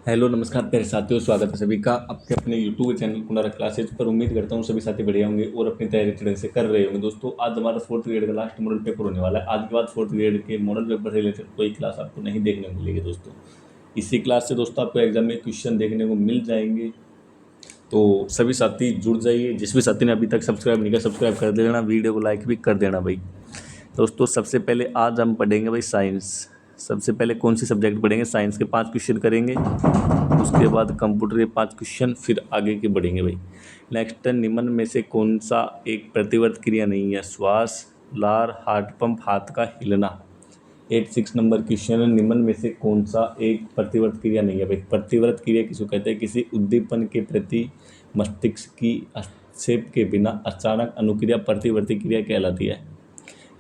Hello नमस्कार प्यारे साथियों, स्वागत है सभी का आपके अपने यूट्यूब चैनल कुंडारा क्लासेज पर। उम्मीद करता हूँ सभी साथी बढ़िया होंगे और अपनी तैयारी अच्छे ढंग से कर रहे होंगे। दोस्तों आज हमारा फोर्थ ग्रेड का लास्ट मॉडल पेपर होने वाला है। आज के बाद फोर्थ ग्रेड के मॉडल पेपर से रिलेटेड कोई क्लास आपको नहीं देखने को मिलेगी दोस्तों। इसी क्लास से दोस्तों आपको एग्जाम में क्वेश्चन देखने को मिल जाएंगे, तो सभी साथी जुड़ जाइए। जिस भी साथी ने अभी तक सब्सक्राइब नहीं किया सब्सक्राइब कर देना, वीडियो को लाइक भी कर देना भाई। दोस्तों सबसे पहले आज हम पढ़ेंगे भाई साइंस। सबसे पहले कौन सी सब्जेक्ट पढ़ेंगे? साइंस के 5 क्वेश्चन करेंगे, उसके बाद कंप्यूटर के 5 क्वेश्चन, फिर आगे के बढ़ेंगे भाई। नेक्स्ट है, निम्न में से कौन सा एक प्रतिवर्त क्रिया नहीं है? श्वास, लार, हार्ट पंप, हाथ का हिलना। 86 नंबर क्वेश्चन है, निम्न में से कौन सा एक प्रतिवर्त क्रिया नहीं है भाई। प्रतिवर्त क्रिया किसको कहते हैं? किसी उद्दीपन के प्रति मस्तिष्क की हस्तक्षेप के बिना अचानक अनुक्रिया प्रतिवर्ती क्रिया कहलाती है।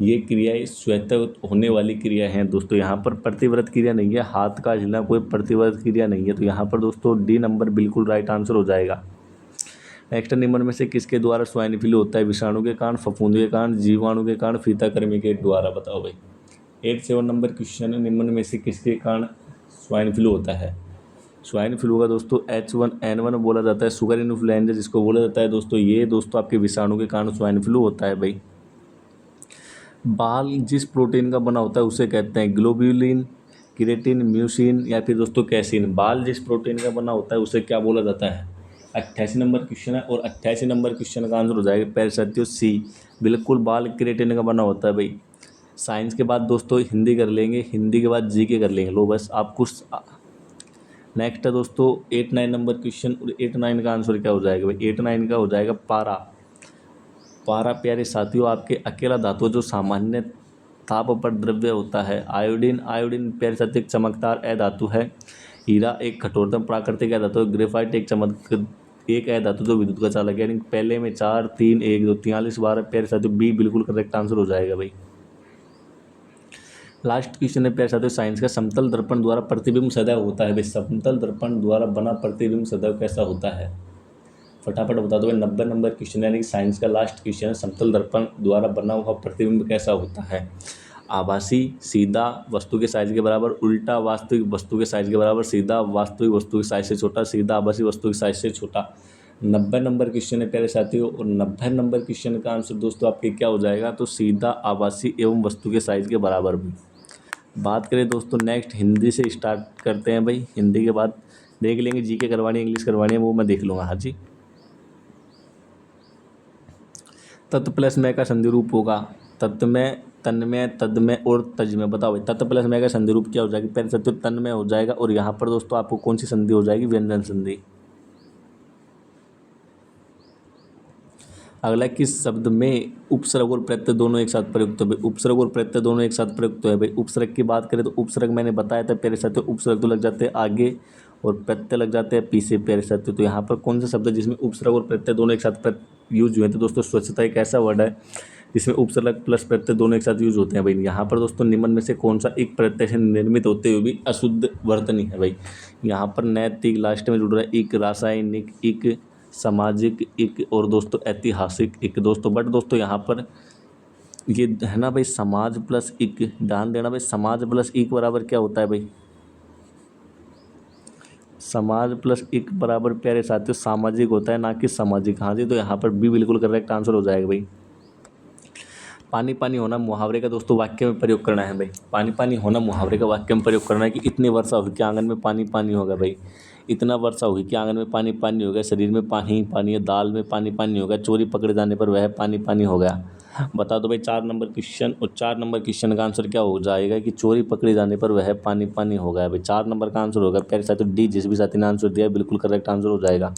ये क्रियाएं स्वतः होने वाली क्रिया हैं दोस्तों। यहाँ पर प्रतिव्रत क्रिया नहीं है, हाथ का हिलना कोई प्रतिव्रत क्रिया नहीं है, तो यहाँ पर दोस्तों डी नंबर बिल्कुल राइट आंसर हो जाएगा। नेक्स्ट, निम्न में से किसके द्वारा स्वाइन फ्लू होता है? विषाणु के कारण, फफूंदी के कारण, जीवाणु के कारण, फीताकृमि के द्वारा। बताओ भाई। 87 नंबर क्वेश्चन है, निम्न में से किसके कारण स्वाइन फ्लू होता है? स्वाइन फ्लू का दोस्तों H1N1 बोला जाता है, सुगर इन्फ्लुएंजा जिसको बोला जाता है दोस्तों, ये दोस्तों आपके विषाणु के कारण स्वाइन फ्लू होता है भाई। बाल जिस प्रोटीन का बना होता है उसे कहते हैं ग्लोब्यूलिन, केराटिन, म्यूसिन या फिर दोस्तों कैसिन। बाल जिस प्रोटीन का बना होता है उसे क्या बोला जाता है? 88 नंबर क्वेश्चन है और 88 नंबर क्वेश्चन का आंसर हो जाएगा पैर साथियों सी, बिल्कुल बाल केराटिन का बना होता है भाई। साइंस के बाद दोस्तों हिंदी कर लेंगे, हिंदी के बाद जीके कर लेंगे। लो बस आपको नेक्स्ट है दोस्तों 89 नंबर क्वेश्चन, और 89 का आंसर क्या हो जाएगा भाई? 89 का हो जाएगा पारा। पारा प्यारे साथियों आपके अकेला धातु जो सामान्य ताप पर द्रव्य होता है। आयोडीन, आयोडीन प्यारे साथियों एक चमकदार अधातु है। हीरा एक कठोरतम प्राकृतिक अधातु है। ग्रेफाइट एक अधातु जो विद्युत का चालक है। यानी पहले में 4 3 1 2 43 बार प्यारे साथियों बी बिल्कुल करेक्ट आंसर हो जाएगा भाई। लास्ट क्वेश्चन है प्यारे साथियों साइंस का, समतल दर्पण द्वारा प्रतिबिंब सदैव होता है भाई। समतल दर्पण द्वारा बना प्रतिबिंब सदैव कैसा होता है? फटाफट बता दो भाई। 90 नंबर क्वेश्चन यानी कि साइंस का लास्ट क्वेश्चन है, समतल दर्पण द्वारा बना हुआ प्रतिबिंब कैसा होता है? आभासी, सीधा वस्तु के साइज के बराबर, उल्टा वास्तविक वस्तु के साइज के बराबर, सीधा वास्तविक वस्तु के साइज से छोटा, सीधा आभासी वस्तु के साइज से छोटा। 90 नंबर क्वेश्चन है प्यारे साथियों, और 90 नंबर क्वेश्चन का आंसर दोस्तों आपके क्या हो जाएगा? तो सीधा, आभासी एवं वस्तु के साइज के बराबर भी। बात करें दोस्तों नेक्स्ट हिंदी से स्टार्ट करते हैं भाई। हिंदी के बाद देख लेंगे जीके करवानी है, इंग्लिश करवानी है, वो मैं देख लूँगा। हाँ जी। तत् प्लस में का संधि रूप होगा तत्मय, तन्मय, तद्मय और तजमय। बताओ भाई तत् प्लस में का संधि रूप क्या हो जाएगी? पहले सत्य तन्मय हो जाएगा, और यहाँ पर दोस्तों आपको कौन सी संधि हो जाएगी? व्यंजन संधि। अगला, किस शब्द में उपसर्ग और प्रत्यय दोनों एक साथ प्रयुक्त है भाई? उपसर्ग और प्रत्यय दोनों एक साथ प्रयुक्त है भाई। उपसर्ग की बात करें तो उपसर्ग मैंने बताया था प्यारे साथियों, उपसर्ग तो लग जाते हैं आगे और प्रत्यय लग जाते हैं पीछे प्यारे साथियों। तो यहाँ पर कौन सा शब्द है जिसमें उपसर्ग और प्रत्यय दोनों एक साथ यूज हुए? तो दोस्तों स्वच्छता एक ऐसा वर्ड है जिसमें उपसर्ग प्लस प्रत्यय दोनों एक साथ यूज होते हैं भाई। यहाँ पर दोस्तों निम्न में से कौन सा एक प्रत्यय से निर्मित होते हुए भी अशुद्ध वर्तनी है भाई? यहाँ पर नैतिक लास्ट में जुड़ रहा है, एक रासायनिक, एक सामाजिक, एक और दोस्तों ऐतिहासिक एक दोस्तों। बट दोस्तों यहाँ पर ये है ना भाई, समाज प्लस एक, ध्यान देना भाई, समाज प्लस एक बराबर क्या होता है भाई? समाज प्लस एक बराबर प्यारे साथियों सामाजिक होता है, ना कि सामाजिक। हाँ जी, तो यहाँ पर बी बिल्कुल करेक्ट आंसर हो जाएगा भाई। पानी पानी होना मुहावरे का दोस्तों वाक्य में प्रयोग करना है भाई। पानी पानी होना मुहावरे का वाक्य में प्रयोग करना है कि इतनी वर्षा हुई कि आंगन में पानी पानी होगा भाई। इतना वर्षा हुई कि आंगन में पानी पानी हो गया, शरीर में पानी ही पानी है, दाल में पानी पानी हो गया, चोरी पकड़े जाने पर वह पानी पानी हो गया। बता दो भाई 4 नंबर क्वेश्चन, और 4 नंबर क्वेश्चन का आंसर क्या हो जाएगा कि चोरी पकड़े जाने पर वह पानी पानी हो गया भाई। 4 नंबर का आंसर होगा प्यारे साथियों डी। जिस भी साथी ने आंसर दिया बिल्कुल करेक्ट आंसर हो जाएगा।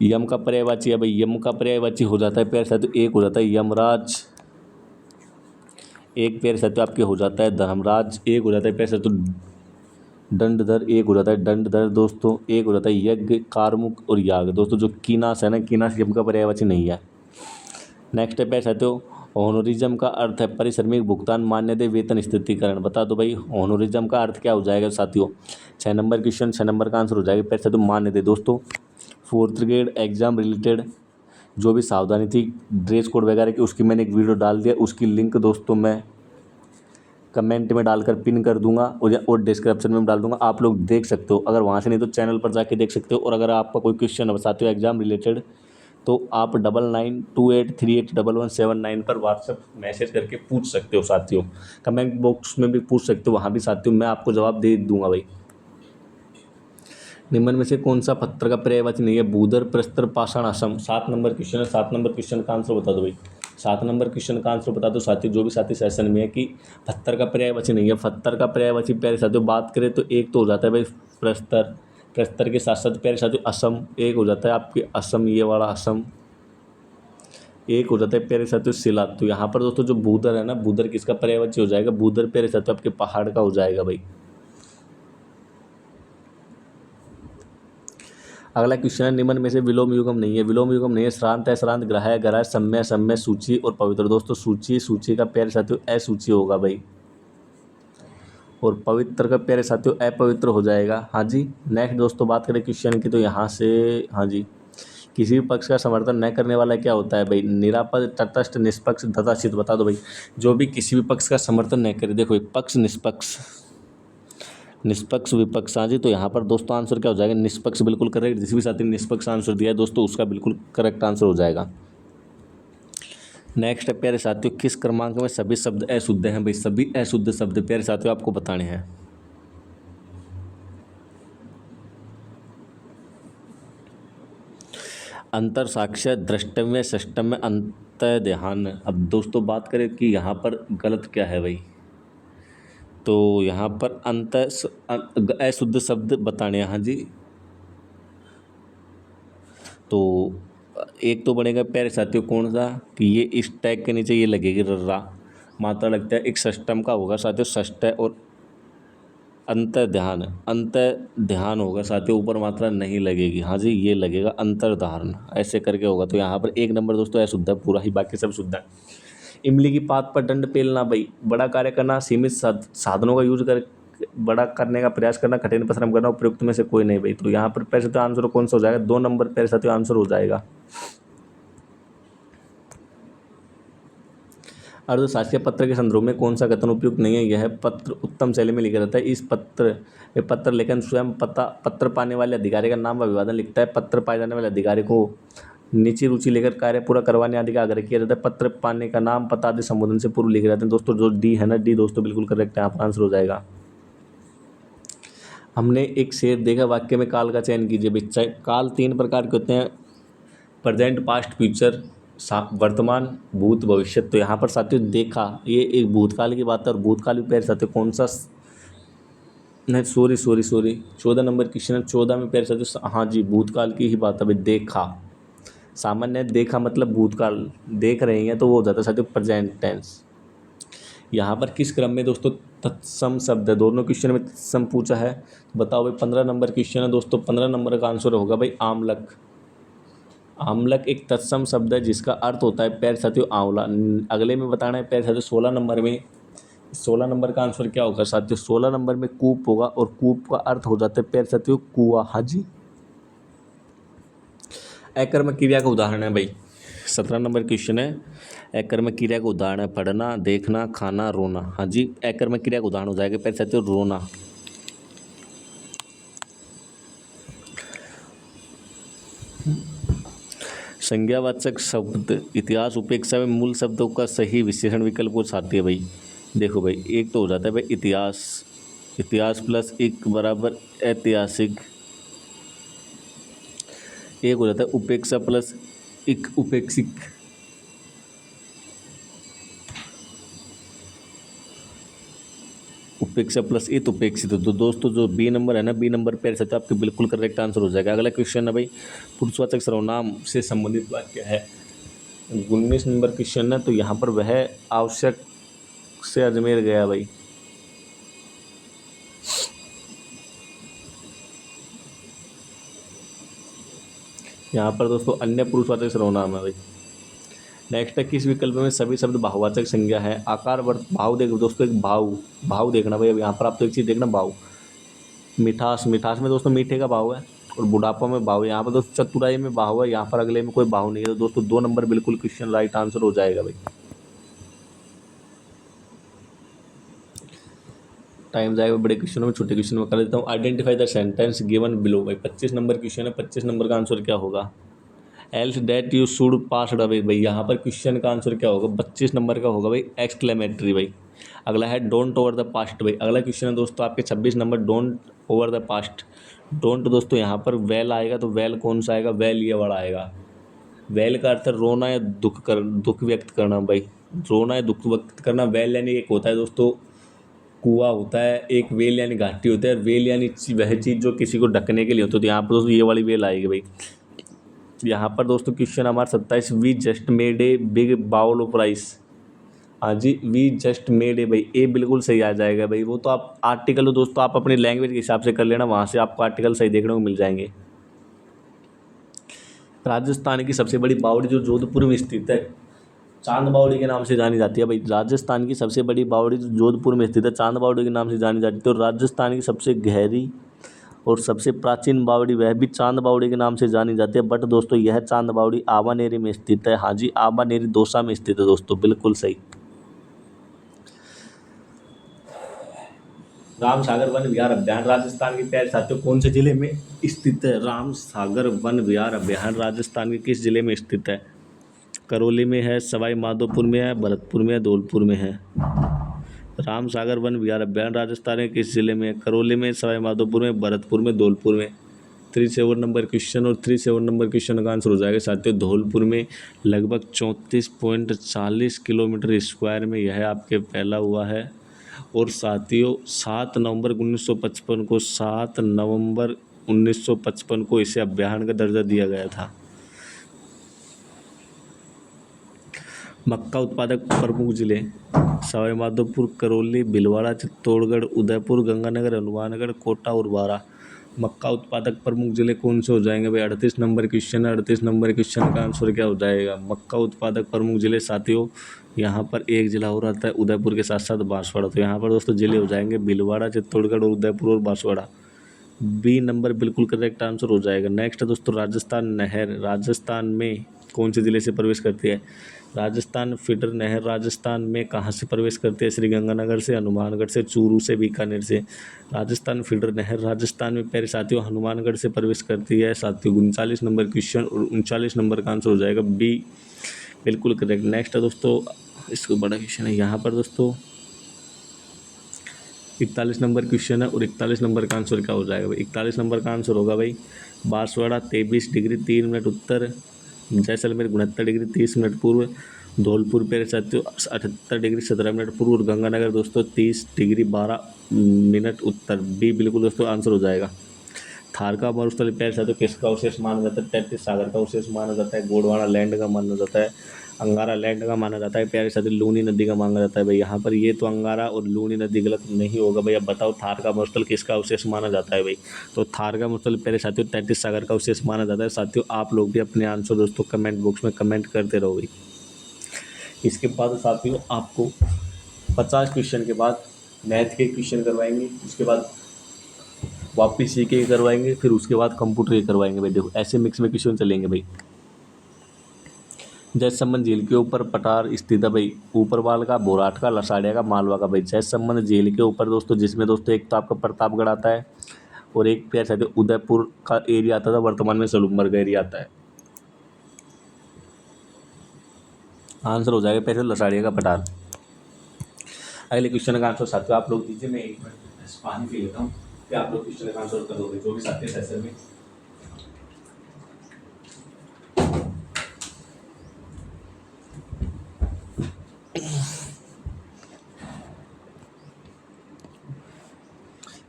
यम का पर्यायवाची है भाई। यम का पर्यायवाची हो जाता है प्यारे साथियों, एक हो जाता है यमराज, एक प्यारे साथियों आपके हो जाता है धर्मराज, एक हो जाता है प्यारे साथियों दंडधर, एक हो जाता है दंडधर दोस्तों, एक हो जाता है यज्ञ, कारमुक और याग। दोस्तों जो कीनास है ना, कीनास यम का पर्यायवाची नहीं है। नेक्स्ट है प्यारे साथियों, ऑनोरिज्म का अर्थ है परिश्रमिक भुगतान, मान्यता, वेतन, स्थितीकरण। बता दो भाई ऑनोरिज्म का अर्थ क्या हो जाएगा साथियों? 6 नंबर क्वेश्चन, 6 नंबर का आंसर हो जाएगा प्यारे साथियों मान्यता। दोस्तों फोर्थ ग्रेड एग्जाम रिलेटेड जो भी सावधानी थी ड्रेस कोड वगैरह की, उसकी मैंने एक वीडियो डाल दिया, उसकी लिंक दोस्तों मैं कमेंट में डालकर पिन कर दूंगा और डिस्क्रिप्शन में डाल दूंगा, आप लोग देख सकते हो। अगर वहाँ से नहीं तो चैनल पर जाके देख सकते हो। और अगर आपका कोई क्वेश्चन है साथियों एग्जाम रिलेटेड, तो आप 9928381179 पर व्हाट्सएप मैसेज करके पूछ सकते हो साथियों। कमेंट बॉक्स में भी पूछ सकते हो, वहाँ भी साथियों मैं आपको जवाब दे दूंगा भाई। निम्न में से कौन सा पत्थर का पर्यायवाची नहीं है? बूदर, प्रस्तर, पाषाण, असम। 7 नंबर क्वेश्चन है, 7 नंबर क्वेश्चन का आंसर बता दो भाई। 7 नंबर क्वेश्चन का आंसर बता दो साथियों, जो भी साथी सेशन में है कि पत्थर का पर्यायवाची नहीं है। पत्थर का पर्यायवाची प्यारे साथियों बात करें तो एक तो हो जाता है भाई प्रस्तर, प्रस्तर के साथ साथ प्यारे साथियों असम एक हो जाता है आपके, असम ये वाला असम एक हो जाता है प्यारे साथियों शिला। तो यहाँ पर दोस्तों जो बूदर है ना, बूदर किसका पर्यायवाची हो जाएगा? बूदर प्यारे साथियों आपके पहाड़ का हो जाएगा भाई। अगला क्वेश्चन है, निम्न में से विलोम युगम नहीं है। विलोम युगम नहीं है। श्रांत है, श्रांत, ग्रह है, ग्रह, सम्य, सम्य, सूची और पवित्र। दोस्तों सूची, सूची का प्यारे साथियों असूची होगा भाई। और पवित्र का प्यारे साथियों अपवित्र हो जाएगा। हाँ जी। नेक्स्ट दोस्तों बात करें क्वेश्चन की, तो यहाँ से हाँ जी, किसी भी पक्ष का समर्थन न करने वाला क्या होता है भाई? निरापद, तटस्थ, निष्पक्ष, तथाकथित। बता दो भाई। जो भी किसी भी पक्ष का समर्थन न करे, देखो एक पक्ष, निष्पक्ष, निष्पक्ष, विपक्ष। हाँ जी। तो यहाँ पर दोस्तों आंसर क्या हो जाएगा? निष्पक्ष बिल्कुल करेक्ट। जिस भी साथी ने निष्पक्ष आंसर दिया है दोस्तों, उसका बिल्कुल करेक्ट आंसर हो जाएगा। नेक्स्ट है प्यारे साथियों, किस क्रमांक में सभी शब्द अशुद्ध हैं भाई? सभी अशुद्ध शब्द प्यारे साथियों आपको बताने हैं। अंतर, साक्ष्य, द्रष्टव्य, षष्टम्य, अंत ध्यान। अब दोस्तों बात करें कि यहाँ पर गलत क्या है भाई, तो यहाँ पर अशुद्ध शब्द बताने हैं। हाँ जी। तो एक तो बनेगा प्यारे साथियों कौन सा, कि ये इस टैग के नीचे ये लगेगी रर्रा, मात्रा लगता है। एक षष्टम का होगा साथियों, षष्ट है। और अंतर ध्यान, अंतर ध्यान होगा साथियों, ऊपर मात्रा नहीं लगेगी। हाँ जी, ये लगेगा अंतर्धारण, ऐसे करके होगा। तो यहाँ पर एक नंबर दोस्तों अशुद्ध है पूरा ही, बाकी सब शुद्ध है। इमली की पात पर दंड पेलना भाई, बड़ा कार्य करना, सीमित साधनों का यूज कर बड़ा करने का प्रयास करना, कठिन परिश्रम करना, उपयुक्त में से कोई नहीं भाई। तो यहाँ पर पैर साथियों आंसर कौन सा हो जाएगा? 2 नंबर पैर साथियों आंसर हो जाएगा। अर्धशास्त्रीय पत्र के संदर्भ में कौन सा कथन उपयुक्त नहीं है? यह पत्र उत्तम शैली में लिखा जाता है। इस पत्र लेखन स्वयं पत्र पाने वाले अधिकारी का नाम व अभिवादन लिखता है। पत्र पाए जाने वाले अधिकारी को निची रुचि लेकर कार्य पूरा करवाने आदि का आग्रह किया जाता है। पत्र पाने का नाम, पता आदि संबोधन से पूर्व लिखे जाते हैं। दोस्तों जो डी है ना, डी दोस्तों बिल्कुल करेक्ट है, यहाँ पर आंसर हो जाएगा। हमने एक शेर देखा, वाक्य में काल का चयन कीजिए भाई। काल 3 प्रकार के होते हैं, प्रेजेंट, पास्ट, फ्यूचर, वर्तमान, भूत, भविष्य। तो यहाँ पर साथियों देखा, ये एक भूतकाल की बात है। और भूतकाल में पैर साथियों कौन सा, नहीं सॉरी 14 नंबर क्वेश्चन है। 14 में पैर साथियों हाँ जी, भूतकाल की ही बात है भाई। देखा, सामान्य देखा मतलब भूतकाल, देख रहे हैं तो वो हो जाता है साथियों प्रेजेंट टेंस। यहाँ पर किस क्रम में दोस्तों तत्सम शब्द है? दोनों क्वेश्चन में तत्सम पूछा है। बताओ भाई, 15 नंबर क्वेश्चन है दोस्तों। 15 नंबर का आंसर होगा भाई आमलक। आमलक एक तत्सम शब्द है जिसका अर्थ होता है पैर साथियों आंवला। अगले में बताना है पैर साथियों 16 नंबर में। 16 नंबर का आंसर क्या होगा साथियों? 16 नंबर में कूप होगा, और कूप का अर्थ हो जाता है पैर साथियों कुआं। हाँ जी। अकर्मक क्रिया का उदाहरण है भाई। 17 नंबर क्वेश्चन है, अकर्मक क्रिया का उदाहरण है पढ़ना, देखना, खाना, रोना। हाँ जी, अकर्मक क्रिया का उदाहरण हो जाएगा पैर साथियों रोना। संज्ञावाचक शब्द इतिहास उपेक्षा में मूल शब्दों का सही विशेषण विकल्प को साधती है भाई। देखो भाई, एक तो हो जाता है भाई इतिहास, इतिहास प्लस एक बराबर ऐतिहासिक। एक हो जाता है उपेक्षा प्लस एक उपेक्षिक। उपेक्षा प्लस इत उपेक्षित। तो दोस्तों जो बी नंबर है ना, बी नंबर पे सकते आपके बिल्कुल करेक्ट आंसर हो जाएगा। अगला क्वेश्चन है भाई, पुरुषवाचक सर्वनाम से संबंधित वाक्य है। 19 नंबर क्वेश्चन है। तो यहाँ पर वह आवश्यक से अजमेर गया भाई। यहाँ पर दोस्तों अन्य पुरुषवाचक सर्वनाम है भाई। नेक्स्ट है, किस विकल्प में सभी शब्द बहुवाचक संज्ञा है? आकार, वर्त, भाव। देखो दोस्तों एक भाव देखना भाई। अब यहाँ पर आप तो एक चीज़ देखना, भाव। मिठास, मिठास में दोस्तों मीठे का भाव है। और बुढ़ापा में भाव है। यहाँ पर दोस्तों चतुराई में भाव है, यहाँ पर अगले में कोई भाव नहीं है। तो दोस्तों 2 नंबर बिल्कुल क्वेश्चन राइट आंसर हो जाएगा भाई। टाइम जाएगा बड़े क्वेश्चनों में, छोटे क्वेश्चन में कर देता हूँ। Identify the sentence given below. भाई 25 नंबर क्वेश्चन है, 25 नंबर का आंसर क्या होगा? Else that you should passed away. भाई यहाँ पर क्वेश्चन का आंसर क्या होगा? 25 नंबर का होगा भाई एक्सक्लेमेटरी। भाई अगला है डोंट ओवर द पास्ट। भाई अगला क्वेश्चन है दोस्तों आपके 26 number, don't over the past. Don't दोस्तों यहाँ पर वेल आएगा, तो वेल कौन सा आएगा? वेल ये वाला आएगा। वेल का अर्थ रोना या दुख व्यक्त करना। भाई रोना या दुख व्यक्त करना। वेल यानी एक होता है दोस्तों कुआं होता है, एक वेल यानी घाटी होता है। वेल यानी वह चीज़ जो किसी को ढकने के लिए होती है। तो यहाँ पर दोस्तों ये वाली वेल आएगी। भाई यहाँ पर दोस्तों क्वेश्चन हमारा 27, we just made a big bowl of rice. हाँ जी, वी जस्ट मेड ए। भाई ए बिल्कुल सही आ जाएगा। भाई वो तो आप आर्टिकल तो दोस्तों आप अपनी लैंग्वेज के हिसाब से कर लेना, वहाँ से आपको आर्टिकल सही देखने को मिल जाएंगे। राजस्थान की सबसे बड़ी बावड़ी जो जोधपुर में स्थित है, चांद बावड़ी के नाम से जानी जाती है। भाई राजस्थान की सबसे बड़ी बावड़ी जो जोधपुर में स्थित है, चांद बावड़ी के नाम से जानी जाती है। तो राजस्थान की सबसे गहरी और सबसे प्राचीन बावड़ी वह भी चांद बावड़ी के नाम से जानी जाती है। बट दोस्तों यह चांद बावड़ी आबानेरी में स्थित है। हाँ जी, आबानेरी दौसा में स्थित है दोस्तों, बिल्कुल सही। राम सागर वन विहार अभ्यारण राजस्थान के प्यारे साथियों कौन से जिले में स्थित है? राम सागर वन विहार अभ्यारण राजस्थान के किस जिले में स्थित है? करौली में है, सवाई माधोपुर में है, भरतपुर में है, धौलपुर में है। राम सागर वन विहार अभ्यारण राजस्थान के किस जिले में है? करौली में, सवाई माधोपुर में, भरतपुर में, धौलपुर में। 37 नंबर क्वेश्चन, और 37 नंबर क्वेश्चन का आंसर हो जाएगा साथियों धौलपुर में। लगभग 34.40 किलोमीटर स्क्वायर में यह आपके फैला हुआ है। और साथियों 7 नवंबर 1955 को 7 नवंबर 1955 को इसे अभ्यारण्य का दर्जा दिया गया था। मक्का उत्पादक प्रमुख जिले सवाई माधोपुर, करौली, भीलवाड़ा, चित्तौड़गढ़, उदयपुर, गंगानगर, हनुमानगढ़, कोटा और बारा। मक्का उत्पादक प्रमुख जिले कौन से हो जाएंगे? भाई 38 नंबर क्वेश्चन है। 38 नंबर क्वेश्चन का आंसर क्या हो जाएगा? मक्का उत्पादक प्रमुख जिले साथियों यहाँ पर एक जिला और आता है उदयपुर के साथ साथ बांसवाड़ा। तो यहाँ पर दोस्तों जिले हो जाएंगे भीलवाड़ा, चित्तौड़गढ़ और उदयपुर और बांसवाड़ा। बी नंबर बिल्कुल करेक्ट आंसर हो जाएगा। नेक्स्ट है दोस्तों राजस्थान नहर राजस्थान में कौन से जिले से प्रवेश करती है? राजस्थान फीडर नहर राजस्थान में कहाँ से प्रवेश करती है? श्री गंगानगर से, हनुमानगढ़ से, चूरू से, बीकानेर से। राजस्थान फीडर नहर राजस्थान में प्यारे साथियों हनुमानगढ़ से प्रवेश करती है साथियों। 39 नंबर क्वेश्चन और 39 नंबर का आंसर हो जाएगा बी बिल्कुल करेक्ट। नेक्स्ट है दोस्तों इसको बड़ा क्वेश्चन है यहाँ पर दोस्तों 41 नंबर क्वेश्चन है, और 41 नंबर का आंसर क्या हो जाएगा भाई? 41 नंबर का आंसर होगा भाई बांसवाड़ा 23 डिग्री 3 मिनट उत्तर, जैसलमेर 69 डिग्री 30 मिनट पूर्व, धौलपुर प्यारे साथियों 78 डिग्री 17 मिनट पूर्व, और गंगानगर दोस्तों 30 डिग्री 12 मिनट उत्तर। बी बिल्कुल दोस्तों आंसर हो जाएगा। थार का मरुस्थल प्यारे साथियों किसका अवशेष माना जाता है? 33 सागर का अवशेष माना जाता है, गोंडवाना लैंड का माना जाता है, अंगारा लैंड का माना जाता है, प्यारे साथियों लूनी नदी का माना जाता है। भाई यहाँ पर ये तो अंगारा और लूनी नदी गलत नहीं होगा। भाई अब बताओ थार का मरुस्थल किसका अवशेष माना जाता है? भाई तो थार का मरुस्थल प्यारे साथियों 33 सागर का अवशेष माना जाता है। साथियों आप लोग भी अपने आंसर दोस्तों कमेंट बॉक्स में कमेंट करते रहो भाई। इसके बाद साथियों आपको 50 क्वेश्चन के बाद मैथ के क्वेश्चन करवाएंगे, उसके बाद वापिस सी के करवाएंगे, फिर उसके बाद कंप्यूटर के करवाएंगे। भाई देखो ऐसे मिक्स में क्वेश्चन चलेंगे भाई। जयसमंद झील के ऊपर पठार स्थित है भाई, ऊपर वाल का, बोराट का, लसाड़िया का, मालवा का। भाई जयसमंद झील के ऊपर दोस्तों जिसमें दोस्तों एक तो आपका प्रतापगढ़ आता है और एक प्यार साथियों उदयपुर का एरिया आता था, वर्तमान में सलूमबर्ग एरिया आता है। आंसर हो जाएगा पहले लसाड़िया का पठार। अगले क्वेश्चन का आंसर साथियों आप लोग दीजिए, मैं एक मिनट पानी पी लेता हूँ, फिर आप लोग क्वेश्चन का आंसर कर दोगे जो भी साथी सेशन में।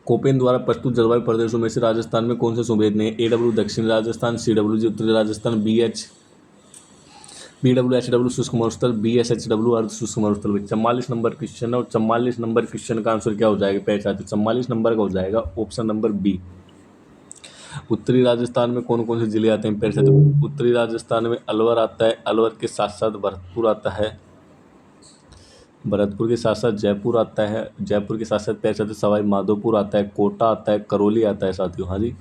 कोपेन द्वारा प्रस्तुत जलवायु प्रदेशों में से राजस्थान में कौन से सूबे नहीं है? AW दक्षिण राजस्थान, CWG उत्तरी राजस्थान, BWHW शुष्क मरुस्थल, BSHW अर्ध शुष्क मरुस्थल। 44 नंबर क्वेश्चन है, और 44 नंबर क्वेश्चन का आंसर क्या हो जाएगा? पहले 44 नंबर का हो जाएगा ऑप्शन नंबर बी। उत्तरी राजस्थान में कौन कौन से जिले आते हैं? पहले उत्तरी राजस्थान में अलवर आता है, अलवर के साथ साथ भरतपुर आता है, भरतपुर के साथ साथ जयपुर आता है, जयपुर के साथ साथ पैर साथ सवाई माधोपुर आता है, कोटा आता है, करौली आता है साथियों। हाँ जी।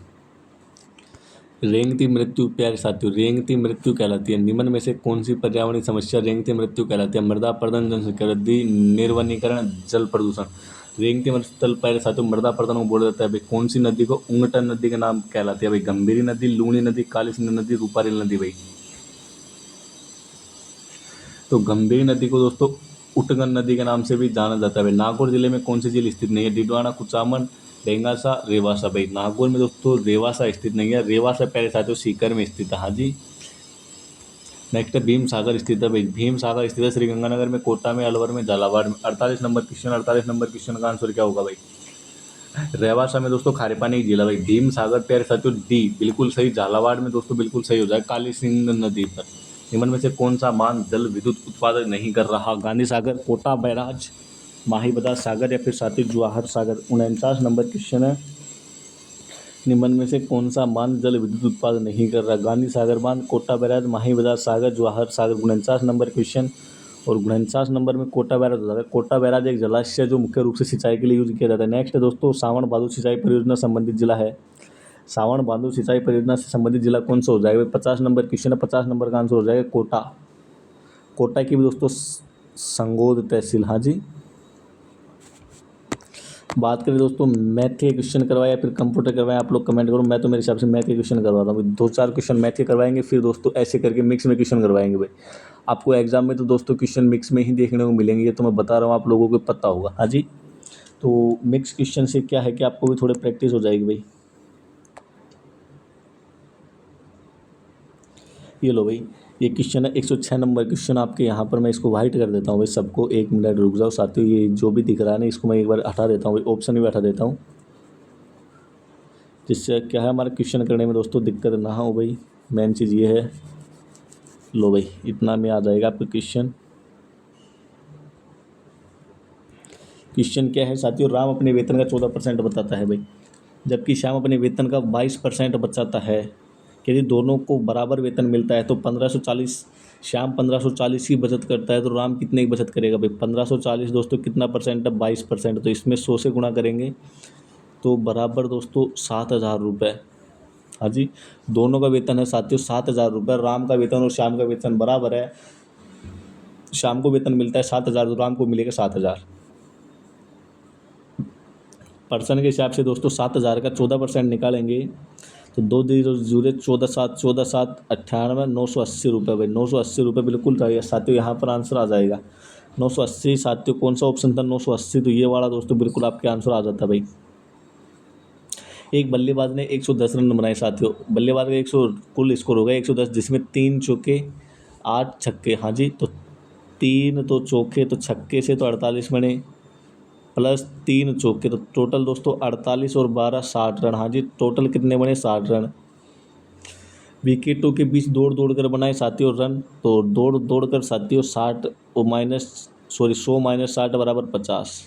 रेंगती मृत्यु प्यारे साथियों रेंगती मृत्यु कहलाती है। निम्न में से कौन सी पर्यावरणीय समस्या रेंगती मृत्यु कहलाती है? मृदा अपरदन, जनसंख्या वृद्धि, निर्वनीकरण, जल प्रदूषण। रेंगते स्थल पर साथियों मृदा पर्तन को बोला जाता है भाई कौन सी नदी को? उंगटन नदी का नाम कहलाती है भाई। गंभीरी नदी, लूणी नदी, काली सिंधु नदी, रूपारेल नदी भाई। तो गंभीरी नदी को दोस्तों उटगन नदी के नाम से भी जाना जाता है भाई। नागौर जिले में कौन सी झील स्थित नहीं है? डिडवाना, कुचामन, रेंगासा, रेवासा भाई। नागौर में दोस्तों रेवासा स्थित नहीं है। रेवासा पहले साथियों सीकर में स्थित है। हाँ जी। नेक्स्ट है भीम सागर स्थित है भाई। भीम सागर स्थित है श्रीगंगानगर में, कोटा में, अलवर में, झालावाड़ में। 48 नंबर क्वेश्चन। 48 नंबर क्वेश्चन का आंसर क्या होगा भाई? रेवासा में दोस्तों खारे पानी की झील है भाई। भीम सागर प्यारे साथियों डी बिल्कुल सही। झालावाड़ में दोस्तों बिल्कुल सही हो जाए काली सिंध नदी पर। निम्न में से कौन सा बांध जल विद्युत उत्पादन नहीं कर रहा? गांधी सागर, कोटा बैराज, माहीबदा सागर या फिर साथियों जवाहर सागर। 49 नंबर क्वेश्चन है। निम्न में से कौन सा बांध जल विद्युत उत्पादन नहीं कर रहा? गांधी सागर बांध, कोटा बैराज, माहीबदा सागर, जवाहर सागर। 49 number question. और 49 नंबर में कोटा बैराज होता है। कोटा बैराज एक जलाशय जो मुख्य रूप से सिंचाई के लिए यूज किया जाता है। नेक्स्ट है दोस्तों सावन भादु सिंचाई परियोजना संबंधित जिला है। सावन भादु सिंचाई परियोजना से संबंधित जिला कौन सा हो जाएगा? 50 नंबर क्वेश्चन है। 50 नंबर का आंसर हो जाएगा कोटा। कोटा की भी दोस्तों संगोद तहसील। हाँ जी। बात करें दोस्तों मैथ के क्वेश्चन करवाए या फिर कंप्यूटर करवाए, आप लोग कमेंट करो। मैं तो मेरे हिसाब से मैथ के क्वेश्चन करवाता हूँ। 2-4 क्वेश्चन मैथ के करवाएंगे, फिर दोस्तों ऐसे करके मिक्स में क्वेश्चन करवाएंगे भाई। आपको एग्जाम में तो दोस्तों क्वेश्चन मिक्स में ही देखने को मिलेंगे, ये तो मैं बता रहा हूँ, आप लोगों को पता होगा। हाँ जी। तो मिक्स क्वेश्चन से क्या है कि आपको भी थोड़ी प्रैक्टिस हो जाएगी भाई। ये लो भाई, ये क्वेश्चन है 106 नंबर क्वेश्चन आपके यहाँ पर। मैं इसको वाइट कर देता हूँ भाई सबको। 1 मिनट रुक जाओ साथियों, ये जो भी दिख रहा है ना इसको मैं एक बार हटा देता हूँ भाई, ऑप्शन भी हटा देता हूँ, जिससे क्या है हमारे क्वेश्चन करने में दोस्तों दिक्कत ना हो भाई। मेन चीज़ ये है। लो भाई, इतना में आ जाएगा आपका क्वेश्चन। क्वेश्चन क्या है साथियों? राम अपने वेतन का 14% बताता है भाई, जबकि श्याम अपने वेतन का 22% बचाता है। यदि दोनों को बराबर वेतन मिलता है तो 1540, श्याम 1540 की बचत करता है तो राम कितने की बचत करेगा भाई? 1540 दोस्तों कितना परसेंट है? 22%। तो इसमें 100 से गुणा करेंगे तो बराबर दोस्तों 7,000 रुपये। हाँ जी। दोनों का वेतन है साथियों 7,000 रुपये। राम का वेतन और श्याम का वेतन बराबर है। श्याम को वेतन मिलता है 7,000 तो राम को मिलेगा 7,000। पर्सन के हिसाब से दोस्तों 7,000 का 14% निकालेंगे तो 2 14 7 14 7 98 980 रुपये भाई। 980 रुपये बिल्कुल चाहिए साथियों, यहाँ पर आंसर आ जाएगा 980। साथियों कौन सा ऑप्शन था? 980। तो ये वाला दोस्तों बिल्कुल आपके आंसर आ जाता भाई। एक बल्लेबाज ने 110 रन बनाए साथियों। बल्लेबाज का 100 कुल स्कोर होगा 110, जिसमें 3 चौके 8 छक्के। हाँ जी। तो 3 तो चौके तो छक्के से तो 48 बने, प्लस 3 चौके तो टोटल दोस्तों 48 और 12 60 रन। हाँ जी। टोटल कितने बने? 60 रन। विकेटों के बीच दौड़ दौड़ कर बनाए साथियों रन, तो दौड़ दौड़ कर साथियों 60 और 100 माइनस 60 बराबर 50।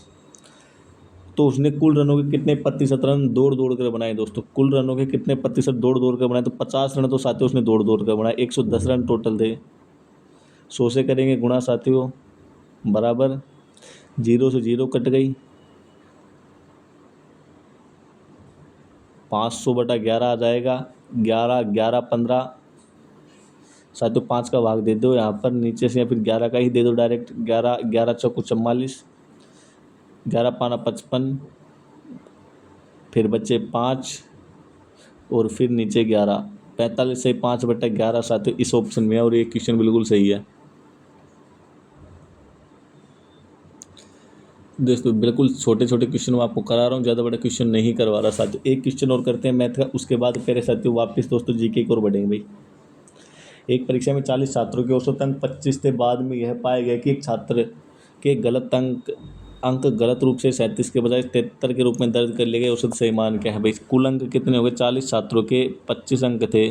तो उसने कुल रनों के कितने प्रतिशत रन दौड़ दौड़ कर बनाए दोस्तों? कुल रनों के कितने प्रतिशत दौड़ दौड़ कर बनाए? तो 50 रन तो साथियों उसने दौड़ दौड़ कर बनाए। 110 रन टोटल थे। 100 से करेंगे गुणा साथियों, बराबर 0 से 0 कट गई, 500/11 आ जाएगा। 11 11 15 साथियों 5 का भाग दे दो यहाँ पर नीचे से, या फिर 11 का ही दे दो डायरेक्ट। 11 11 चौको 44, 11 पाना 55, फिर बचे 5 और फिर नीचे 11, 45 से 5/11 साथियों इस ऑप्शन में है, और ये क्वेश्चन बिल्कुल सही है दोस्तों। बिल्कुल छोटे छोटे क्वेश्चन मैं आपको करा रहा हूँ, ज़्यादा बड़ा क्वेश्चन नहीं करवा रहा साथियों। एक क्वेश्चन और करते हैं मैथ का, उसके बाद प्यारे साथियों वापस दोस्तों जीके की ओर बढ़ेंगे भाई। एक परीक्षा में 40 छात्रों के औसत अंक 25 के बाद में यह पाया गया कि एक छात्र के गलत अंक गलत रूप से 37 के बजाय 73 के रूप में दर्ज कर लिए गए। औसत सही मान क्या है भाई? कुल अंक कितने हो गए? 40 छात्रों के 25 अंक थे,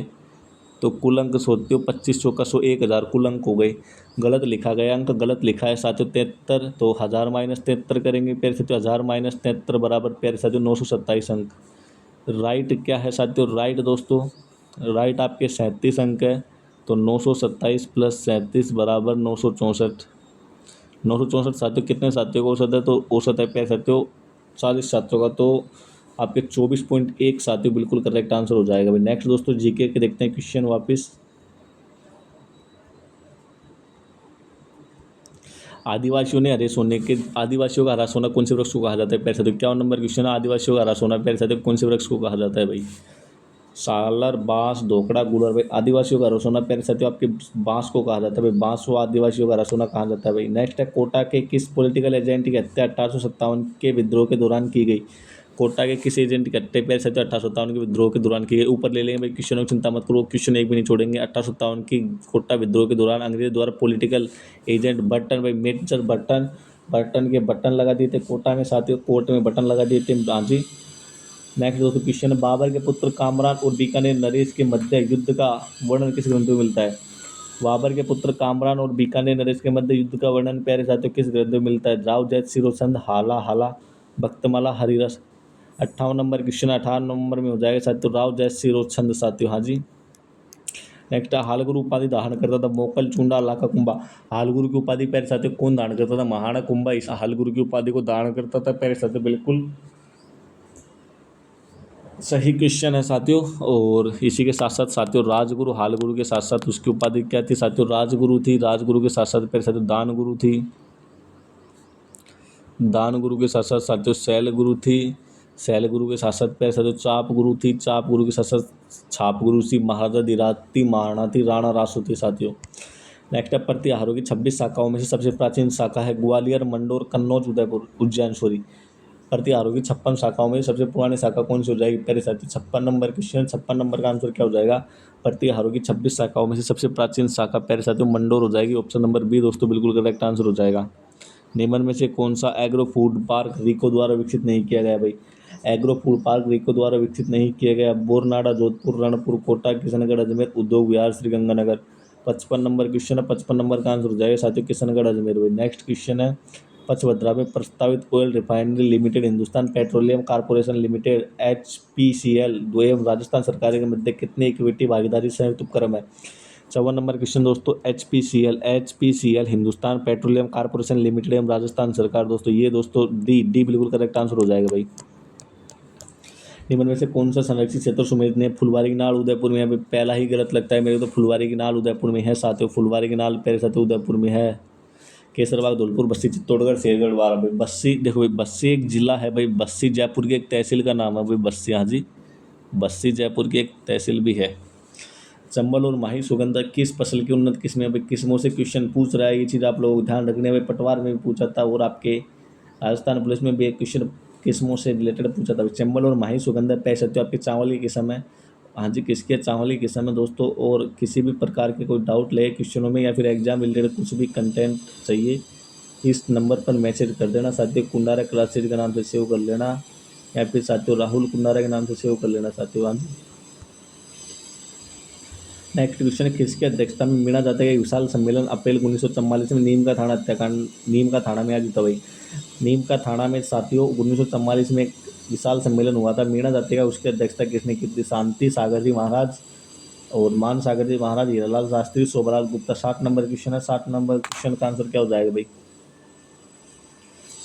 तो कुल अंक सोचते हो 25 चौका 100 1000 कुल अंक हो गए। गलत लिखा गया, अंक गलत लिखा है साथियों 73, तो 1000 माइनस 73 करेंगे प्यारे साथियों। 1000 माइनस 73 बराबर प्यारे साथियों 927 अंक। राइट क्या है साथियों? राइट दोस्तों, राइट आपके 37 अंक है, तो 927 प्लस 37 बराबर 964। 964 साथियों कितने साथियों का औसत है? तो औसत है प्यारे साथियों 40 छात्रों का, तो आपके 24.1 साथियों बिल्कुल करेक्ट आंसर हो जाएगा भाई। नेक्स्ट दोस्तों जीके के देखते हैं क्वेश्चन वापस। आदिवासियों का हरा सोना कौन से वृक्ष को कहा जाता है? पैर साथियों 51 नंबर क्वेश्चन है, आदिवासियों का हरा सोना पैर साथियों कौन से वृक्ष को कहा जाता है भाई? सालर, बांस, धोकड़ा, गुड़र। भाई आदिवासियों का हरा सोना पैर साथियों आपके बांस को कहा जाता है भाई, बांस को आदिवासियों का हरा सोना कहा जाता है भाई। नेक्स्ट है, कोटा के किस पॉलिटिकल एजेंट की हत्या 1857 के विद्रोह के दौरान की गई? कोटा के किस एजेंट की हत्या पैर साथियों 1857 के विद्रोह के दौरान की गई? ऊपर ले लेंगे भाई क्वेश्चनों की चिंता मत करो, क्वेश्चन एक भी नहीं छोड़ेंगे। 1857 की कोटा विद्रोह के दौरान अंग्रेज द्वारा पॉलिटिकल एजेंट बर्टन भाई, मेजर बर्टन, बर्टन के बटन लगा दिए थे कोटा में साथियों, कोर्ट में बटन लगा दिए थे। हाँ जी। नेक्स्ट दोस्तों क्वेश्चन है, बाबर के पुत्र कामरान और बीकानेर नरेश के मध्य युद्ध का वर्णन किस ग्रंथ में मिलता है? बाबर के पुत्र कामरान और बीकानेर नरेश के मध्य युद्ध का वर्णन प्यारे साथियों किस ग्रंथ में मिलता है? राव जैत सिरोचंद, हाला हाला, भक्तमाला, हरिरस। 58 नंबर क्वेश्चन 18 नंबर में हो जाएगा साथियों, राव जैत सिरोचंद साथियों। हाँ जी। नेक्स्ट है, हालगुरु उपाधि धारण करता था मोकल चूंडा लाका कुंभा। हालगुरु की उपाधि प्यारे साथियों कौन धारण करता था? महाराणा कुंभा इस हालगुरु की उपाधि को धारण करता था प्यारे साथियों, बिल्कुल सही क्वेश्चन है साथियों। और इसी के साथ साथ साथियों राजगुरु, हालगुरु के साथ साथ उसकी उपाधि क्या थी साथियों? राजगुरु थी। राजगुरु के साथ साथ प्यारे साथियों दान गुरु थी, दान गुरु के साथ साथ साथियों शैल गुरु थी, शैल गुरु के साथ साथ प्यारे साथियों चाप गुरु थी, चाप गुरु के साथ साथ छाप गुरु थी, महाराजा धीराती महाराणा थी, राणा रासो थी साथियों। नेक्स्ट है, प्रतिहारों की 26 शाखाओं में से सबसे प्राचीन शाखा है ग्वालियर, मंडोर, कन्नौज, उदयपुर, उज्जैन। सॉरी, प्रतिहारों की 56 शाखाओं में सबसे पुरानी शाखा कौन सी हो जाएगी प्यारे साथियों? 56 नंबर क्वेश्चन, 56 नंबर का आंसर क्या हो जाएगा? प्रतिहारों की 26 शाखाओं में से सबसे प्राचीन शाखा प्यारे साथियों मंडोर हो जाएगी। ऑप्शन नंबर बी दोस्तों बिल्कुल करेक्ट आंसर हो जाएगा। निम्न में से कौन सा एग्रो फूड पार्क रीको द्वारा विकसित नहीं किया गया भाई? एग्रो फूड पार्क रीको द्वारा विकसित नहीं किया गया? बोरनाडा, जोधपुर, रणपुर, कोटा, किशनगढ़, अजमेर, उद्योग विहार, श्रीगंगानगर। 55 नंबर क्वेश्चन है, 55 नंबर का आंसर हो जाएगा साथियों किशनगढ़, अजमेर भाई। नेक्स्ट क्वेश्चन है, पचभद्रा में प्रस्तावित oil refinery limited Hindustan petroleum corporation limited HPCL एवं राजस्थान सरकार के मध्य कितनी इक्विटी भागीदारी संयुक्त उपक्रम है? 54 नंबर क्वेश्चन दोस्तों, HPCL Hindustan petroleum corporation limited एवं राजस्थान सरकार। दोस्तों ये दोस्तों डी बिल्कुल करेक्ट आंसर हो जाएगा भाई। निम्न में से कौन सा संरक्षित क्षेत्र सुमेध ने? फुलवारी की नाल उदयपुर में है भाई, पहला ही गलत लगता है मेरे को तो, फुलवारी की नाल उदयपुर में है साथियों, फुलवारी की नाल प्यारे साथियों उदयपुर में है। केसरबाग, धौलपुर, बस्सी, चित्तौड़गढ़, शेरगढ़, बारा भाई। बस्सी देखो भाई, बस्सी एक जिला है भाई, बस्सी जयपुर की एक तहसील का नाम है भाई बस्सी। हाँ जी, बस्सी जयपुर की एक तहसील भी है। चंबल और माही सुगंधा किस फसल की उन्नत किस्में हैं भाई? किस्मों से क्वेश्चन पूछ रहा है, ये चीज़ आप लोगों को ध्यान रखने में, पटवार में भी पूछा था और आपके राजस्थान पुलिस में भी एक क्वेश्चन किस्मों से रिलेटेड पूछा था। चंबल और माही सुगंधा कह सकते हो आपके चावल की किस्म है। हाँ जी, किसके? चावल की किस्म है दोस्तों। और किसी भी प्रकार के कोई डाउट लगे क्वेश्चनों में या फिर एग्जाम रिलेटेड कुछ भी कंटेंट चाहिए, इस नंबर पर मैसेज कर देना साथियों, कुंडारा क्लासेज के नाम से सेव कर लेना, या फिर साथियों राहुल कुंडारा के नाम से सेव कर लेना साथियों। हाँ जी। नेक्स्ट क्वेश्चन है, किसकी अध्यक्षता में मीणा जाता है विशाल सम्मेलन अप्रैल 1944 में नीम का थाना हत्याकांड, नीम का थाना में आज होता भाई? नीम का थाना में साथियों 1944 में एक विशाल सम्मेलन हुआ था, मीणा जाते का उसकी अध्यक्षता किसने की थी? शांति सागर जी महाराज और मान सागर जी महाराज, हीरालाल शास्त्री, शोभराज गुप्ता। 60 नंबर क्वेश्चन है, 60 नंबर क्वेश्चन का आंसर क्या हो जाएगा भाई?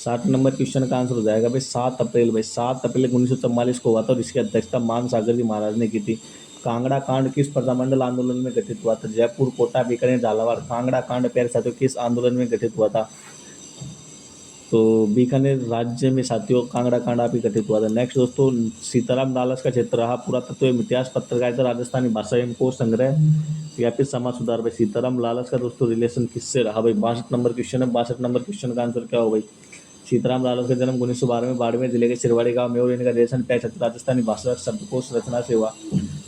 60 नंबर क्वेश्चन का आंसर हो जाएगा भाई 7 अप्रैल भाई, 7 अप्रैल 1944 को हुआ था और इसकी अध्यक्षता मान सागर जी महाराज ने की थी। कांगड़ा कांड किस प्रजामंडल आंदोलन में गठित हुआ था? जयपुर, कोटा, बीकानेर, झालावाड़। कांगड़ा कांड प्यारे साथियों किस आंदोलन में गठित हुआ था? तो बीकानेर राज्य में साथियों कांगड़ा कांड आप ही गठित हुआ था। नेक्स्ट दोस्तों, सीताराम लालस का क्षेत्र रहा पुरातत्व एवं इतिहास, पत्रकारिता, राजस्थानी भाषा एवं कोश संग्रह या फिर समाज सुधार भाई? सीताराम लालस का दोस्तों रिलेशन किससे रहा भाई? 62 नंबर क्वेश्चन है, 62 नंबर क्वेश्चन का आंसर क्या हो भाई? सीताराम लालस का जन्म 1912 में बाड़मेर जिले के सिरवाड़ी गांव में और इनका रिलेशन राजस्थानी भाषा शब्दकोश रचना से हुआ।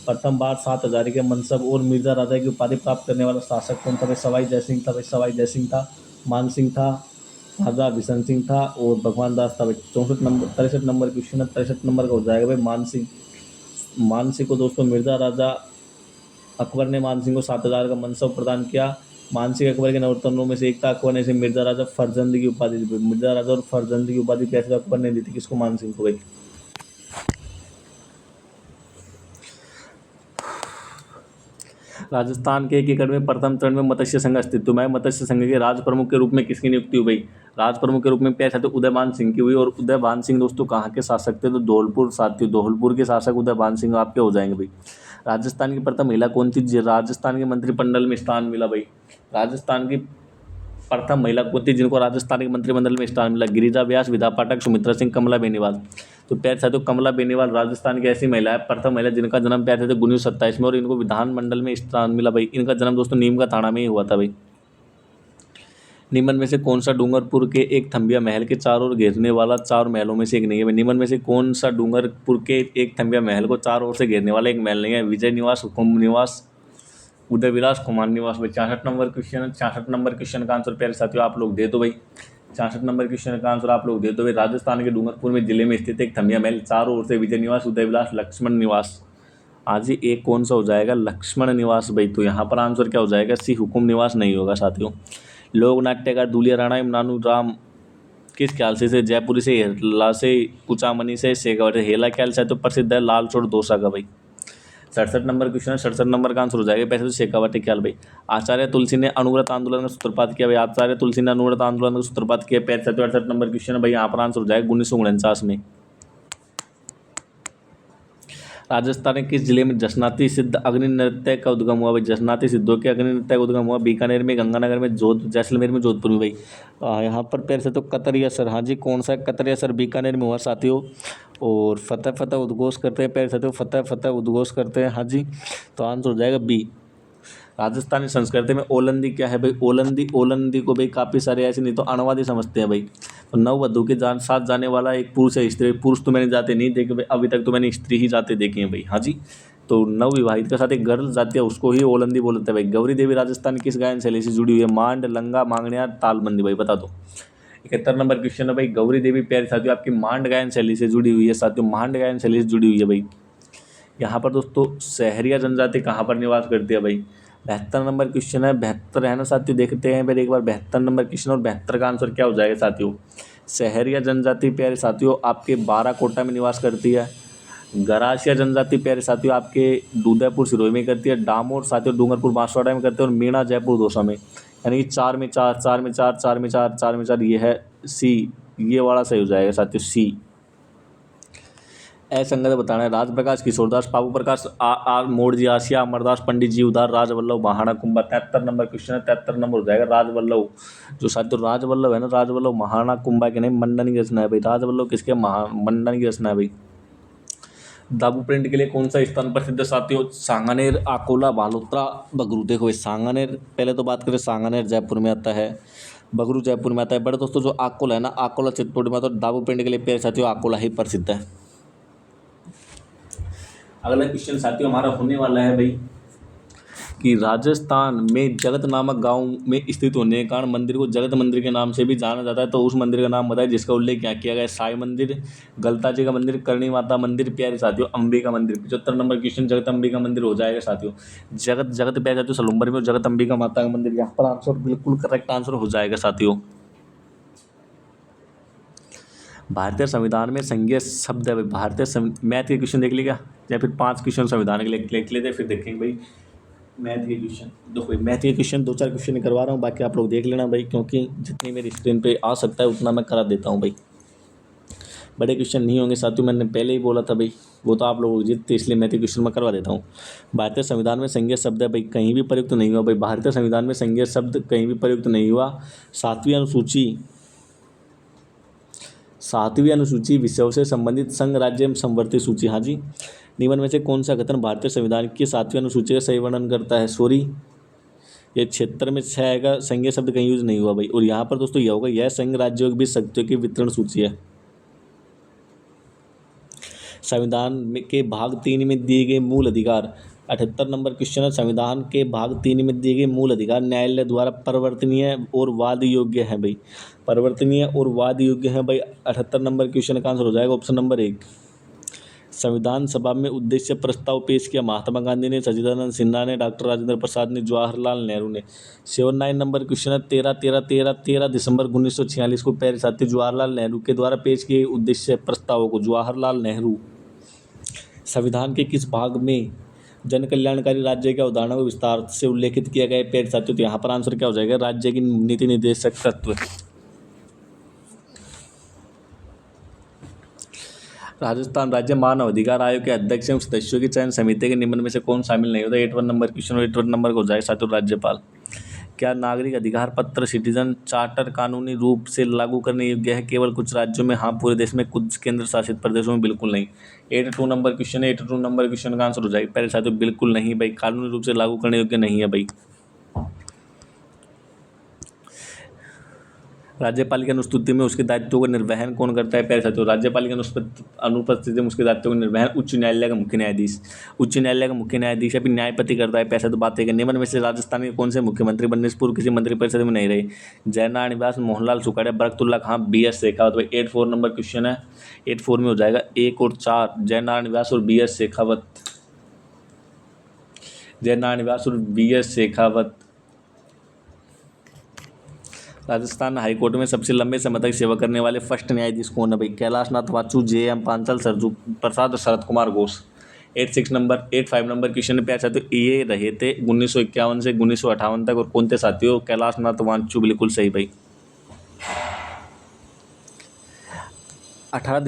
प्रथम बार 7,000 के मनसब और मिर्जा राजा की उपाधि प्राप्त करने वाला शासक कौन था भाई? सवाई जयसिंह था भाई, सवाई जयसिंह था। मान सिंह था, राजा बिशन सिंह था और भगवान दास था भाई। 64 नंबर 63 नंबर क्वेश्चन है, 63 नंबर का हो जाएगा भाई मान सिंह। मान सिंह को दोस्तों मिर्जा राजा अकबर ने मान सिंह को 7,000 का मनसब प्रदान किया। मान सिंह अकबर के नवरत्नों में से एक था। अकबर ने इसे मिर्जा राजा फरजंद की उपाधि दी। मिर्जा राजा और फरजंद की उपाधि कैसे अकबर ने दी थी किसको? मान सिंह को भाई। राजस्थान के एक एकड़ में प्रथम चरण में मत्स्य संघ अस्तित्व में है। मत्स्य संघ के राज प्रमुख के रूप में किसकी नियुक्ति हुई भाई? राज प्रमुख के रूप में प्यार साथियों उदयभान सिंह की हुई। और उदयभान सिंह दोस्तों कहाँ के शासक थे? तो धौलपुर साथियों, धौलपुर के शासक उदयभान सिंह आपके हो जाएंगे भाई। राजस्थान की प्रथम महिला कौन थी? राजस्थान के मंत्रिमंडल में स्थान मिला भाई। राजस्थान की प्रथम महिला कौन थी जिनको राजस्थान के मंत्रिमंडल में स्थान मिला? गिरिजा व्यास, विधा पाठक, सुमित्रा सिंह, कमला बेनीवाल। तो प्यारे साथियों कमला बेनीवाल राजस्थान की ऐसी महिला है, प्रथम महिला जिनका जन्म प्यारे साथियों 1927 में और इनको विधानमंडल में स्थान मिला भाई। इनका जन्म दोस्तों नीम का थाना में ही हुआ था भाई। निम्न में से कौन सा डूंगरपुर के एक थम्बिया महल के चारों ओर घेरने वाला चार महलों में से एक नहीं है? निम्न में से कौन सा डूंगरपुर के एक थम्बिया महल को चारों ओर से घेरने वाला एक महल नहीं है? विजय निवास, हुकुम निवास, उदय विलास, कुमार निवास भाई। 66 नंबर क्वेश्चन है। 66 नंबर क्वेश्चन का आंसर प्यारे साथियों आप लोग दे दो भाई। 66 नंबर क्वेश्चन का आंसर आप लोग दे दो भाई। राजस्थान के डूंगरपुर में जिले में स्थित एक थम्बिया महल, चारों ओर से विजय निवास, उदय विलास, लक्ष्मण निवास। आज ही एक कौन सा हो जाएगा? लक्ष्मण निवास भाई। तो यहाँ पर आंसर क्या हो जाएगा? सी हुकुम निवास नहीं होगा साथियों। लोक नाट्यकार दूलिया राणा एवं नानू राम किस ख्याल से जयपुरी से, हेला से, कुचामनी से, शेखावटी हेला ख्याल से तो प्रसिद्ध है लाल चोट डोसा का भाई। 67 नंबर क्वेश्चन है। 67 नंबर का आंसर हो जाएगा पैसे तो शेखावटी ख्याल भाई। आचार्य तुलसी ने अनुव्रत आंदोलन का सूत्रपात किया भाई। आचार्य तुलसी ने अनुव्रत आंदोलन का सूत्रपात किया। 68 नंबर क्वेश्चन है भाई। यहाँ पर आंसर हो जाएगा 1949 में। राजस्थान के किस जिले में जसनाती सिद्ध अग्नि नृत्य का उद्गम हुआ भाई? जसनाती सिद्धों के अग्नि नृत्य का उद्गम हुआ बीकानेर में, गंगानगर में, जैसलमेर में, जोधपुर में भाई। यहाँ पर पैर से तो कतरिया सर, हाँ जी कौन सा कतरिया सर बीकानेर में हुआ साथियों। और फतेह फतेह उद्घोष करते हैं पैर साथियों, फतेह फतेह उद्घोष करते हैं, हाँ जी। तो आंसर हो जाएगा बी। राजस्थानी संस्कृति में ओलंदी क्या है भाई? ओलंदी, ओलंदी को भाई काफ़ी सारे ऐसे नहीं तो अनवादी समझते हैं भाई। तो नववधू के साथ जाने वाला एक पुरुष है, स्त्री। पुरुष तो मैंने जाते नहीं देखे भाई, अभी तक तो मैंने स्त्री ही जाते देखे हैं भाई, हाँ जी। तो नवविवाहित के साथ एक गर्ल जाती है उसको ही ओलंदी बोलते हैं भाई। गौरी देवी राजस्थान किस गायन शैली से जुड़ी हुई है? मांड, लंगा, मांगणिया, तालबंदी भाई, बता दो। 71 नंबर क्वेश्चन है भाई। गौरी देवी प्यारे साथियों आपकी मांड गायन शैली से जुड़ी हुई है साथियों, मांड गायन शैली से जुड़ी हुई है भाई। यहाँ पर दोस्तों सहरिया जनजाति कहाँ पर निवास करती है भाई? 72 नंबर क्वेश्चन है। 72 है ना साथियों, देखते हैं फिर एक बार 72 नंबर क्वेश्चन और 72 का आंसर क्या हो जाएगा साथियों। सहरिया जनजाति प्यारे साथियों आपके बाराकोटा में निवास करती है। गरासिया जनजाति प्यारे साथियों आपके उदयपुर सिरोही में करती है। डामोर साथियों डूंगरपुर बांसवाड़ा में करते हैं और मीणा जयपुर दौसा में। यानी कि 4 में 4, 4 में 4, 4 में 4, 4 में 4, ये है सी, ये वाला सही हो जाएगा साथियों सी। संगत बताना है। राज प्रकाश, किशोरदास, बाबू प्रकाश, आर मोड़जी, आसिया, अमरदास, पंडित जी उदार, राजवल्लभ, महाना कुंभा। 73 नंबर क्वेश्चन है। 73 नंबर हो जाएगा राजवल्लभ। जो साथियों राजवल्लभ है ना, राजवल्लभ महाना कुंभा के नहीं मंडन की रचना है भाई। राजवल्लभ किसके? मंडन की रचना है भाई। दाबू प्रिंट के लिए कौन सा स्थान प्रसिद्ध है साथियों? सांगानेर, अकोला, बालोतरा, बगरू। देखो भाई सांगानेर, पहले तो बात करें सांगानेर जयपुर में आता है, बगरू जयपुर में आता है। बड़े दोस्तों जो अकोला है ना, अकोला चित्तौड़ में, तो दाबू प्रिंट के लिए प्यारे साथियों अकोला ही प्रसिद्ध है। अगला क्वेश्चन साथियों हमारा होने वाला है भाई कि राजस्थान में जगत नामक गांव में स्थित होने के कारण मंदिर को जगत मंदिर के नाम से भी जाना जाता है। तो उस मंदिर का नाम बताएं जिसका उल्लेख क्या किया गया है? साई मंदिर, गलता जी का मंदिर, करणी माता मंदिर, प्यारे साथियों अंबिका मंदिर। 75 नंबर क्वेश्चन जगत अंबिका मंदिर हो जाएगा साथियों। जगत प्यारे साथियों सलुम्बर में, जगत अंबिका माता का मंदिर, यहाँ पर आंसर बिल्कुल करेक्ट आंसर हो जाएगा साथियों। भारतीय संविधान में संज्ञेय शब्द है भाई। भारतीय मैथ के क्वेश्चन देख लिया या फिर 5 क्वेश्चन संविधान के लिए लिख लेते फिर देखेंगे भाई मैथ के क्वेश्चन। देखो भाई मैथ के क्वेश्चन 2-4 क्वेश्चन करवा रहा हूँ, बाकी आप लोग देख लेना भाई, क्योंकि जितनी मेरी स्क्रीन पे आ सकता है उतना मैं करा देता हूँ भाई। बड़े क्वेश्चन नहीं होंगे साथियों, मैंने पहले ही बोला था भाई, वो तो आप लोग जीतते इसलिए मैथ के क्वेश्चन मैं करवा देता हूँ। भारतीय संविधान में संज्ञेय शब्द है भाई, कहीं भी प्रयुक्त नहीं हुआ भाई। भारतीय संविधान में संज्ञेय शब्द कहीं भी प्रयुक्त नहीं हुआ। 7वीं अनुसूची विषयों से संबंधित संघ राज्य एवं समवर्ती सूची। हाँ जी, निम्न में से कौन सा कथन भारतीय संविधान की 7वीं अनुसूची का सही वर्णन करता है? सॉरी, ये क्षेत्र में 6 आएगा, संज्ञेय शब्द कहीं यूज नहीं हुआ भाई। और यहाँ पर दोस्तों यह होगा, यह संघ राज्यों के बीच शक्तियों की वितरण सूची है। संविधान के भाग 3 में दिए गए मूल अधिकार। 78 नंबर क्वेश्चन है। संविधान के भाग 3 में दिए गए मूल अधिकार न्यायालय द्वारा परिवर्तनीय और वाद योग्य है भाई। परिवर्तनीय और वाद योग्य है भाई। 78 नंबर क्वेश्चन का आंसर हो जाएगा ऑप्शन नंबर 1। संविधान सभा में उद्देश्य प्रस्ताव पेश किया महात्मा गांधी ने, सच्चिदानंद सिन्हा ने, डॉक्टर राजेंद्र प्रसाद ने, जवाहरलाल नेहरू ने। 79 नंबर क्वेश्चन है। 13 दिसंबर 1946 को प्यारे साथियों जवाहरलाल नेहरू के द्वारा पेश किए उद्देश्य प्रस्तावों को जवाहरलाल नेहरू संविधान के किस भाग में जन कल्याणकारी राज्य के अवधारणा को विस्तार से उल्लेखित किया गया है प्यारे साथियों? तो यहाँ पर आंसर क्या हो जाएगा? राज्य की नीति निर्देशक तत्व। राजस्थान राज्य मानव अधिकार आयोग के अध्यक्ष एवं सदस्यों की चयन समिति के निम्न में से कौन शामिल नहीं होता? 81 नंबर क्वेश्चन और 81 नंबर को हो जाएगा साथियों राज्यपाल। क्या नागरिक अधिकार पत्र सिटीजन चार्टर कानूनी रूप से लागू करने योग्य है? केवल कुछ राज्यों में हाँ, पूरे देश में, कुछ केंद्र शासित प्रदेशों में बिल्कुल नहीं। 82 नंबर क्वेश्चन है। 82 नंबर क्वेश्चन का आंसर हो जाएगा पहले साथियों बिल्कुल नहीं भाई, कानूनी रूप से लागू करने योग्य नहीं है भाई। राज्यपाल की अनुपस्थिति में उसके दायित्वों का निर्वहन कौन करता है? प्यारे साथियों, राज्यपाल की अनुपस्थिति में उसके दायित्वों का निर्वहन उच्च न्यायालय का मुख्य न्यायाधीश, उच्च न्यायालय का मुख्य न्यायाधीश या फिर न्यायपति करता है। पैसा तो बात है कि निम्न में से राजस्थान के कौन से मुख्यमंत्री बनने से पूर्व किसी मंत्रिपरिषद में नहीं रहे? जयनारायण व्यास, मोहनलाल सुखाड़िया, बरकतुल्ला खां, BS शेखावत। भाई 84 नंबर क्वेश्चन है। 84 में हो जाएगा 1 और 4, जयनारायण व्यास और BS शेखावत। जयनारायण व्यास और BS शेखावत। राजस्थान हाईकोर्ट में सबसे लंबे समय तक सेवा करने वाले फर्स्ट न्यायाधीश कौन है भाई? कैलाशनाथ वाचू, JM पांचाल, सरजू प्रसाद, शरद कुमार घोष। 85 नंबर क्वेश्चन पे साथियों ये रहे थे 1951 से 1958 तक, और कौन थे साथियों? कैलाशनाथ वाचू, बिल्कुल सही भाई। 18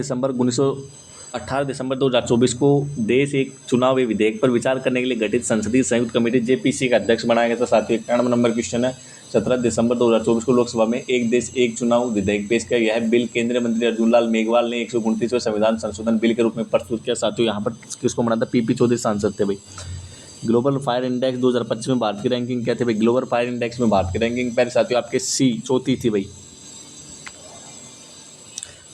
दिसंबर 2024 को देश एक चुनाव विधेयक पर विचार करने के लिए गठित संसदीय संयुक्त कमेटी JPC का अध्यक्ष बनाया गया था साथियों। 91 नंबर क्वेश्चन है। 17 दिसंबर 2024 को लोकसभा में एक देश एक चुनाव विधेयक पेश किया। यह बिल केंद्रीय मंत्री अर्जुन लाल मेघवाल ने 129वें संविधान संशोधन बिल के रूप में प्रस्तुत किया साथियों। यहाँ पर किसको बना था? PP चौधरी सांसद थे भाई। ग्लोबल फायर इंडेक्स 2025 में भारत की रैंकिंग क्या थी भाई? ग्लोबल फायर इंडेक्स में भारत की रैंकिंग पहले साथियों आपके C, चौथी थी भाई।